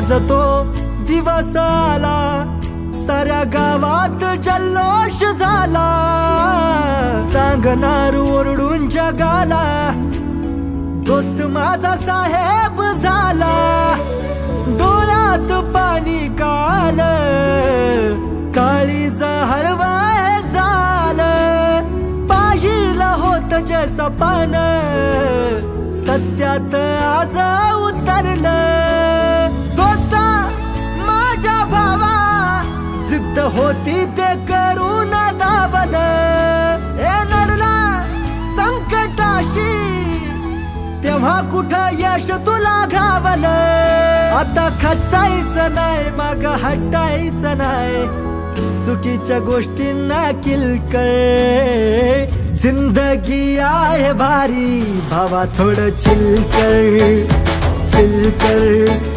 आज तो दिवस आला, साऱ्या गावात जल्लोष झाला, सांगणार ओरडून जगाला, दोस्त माझा साहेब झाला. डोळ्यात पाणी काल, काळीज हळवं झालं, पाहिलं होत जे सपन सत्यात आज उतरलं. दोस्ता माझ्या भावा, जिद्द होती ते करून दावल, नडला संकटाशी तेव्हा कुठं यश तुला घावलं. आता खचायचं नाही, माग हटायचं नाही, चुकीच्या गोष्टींना किलकर. जिंदगी आहे भारी भावा, थोडं चिल कर, चिल कर.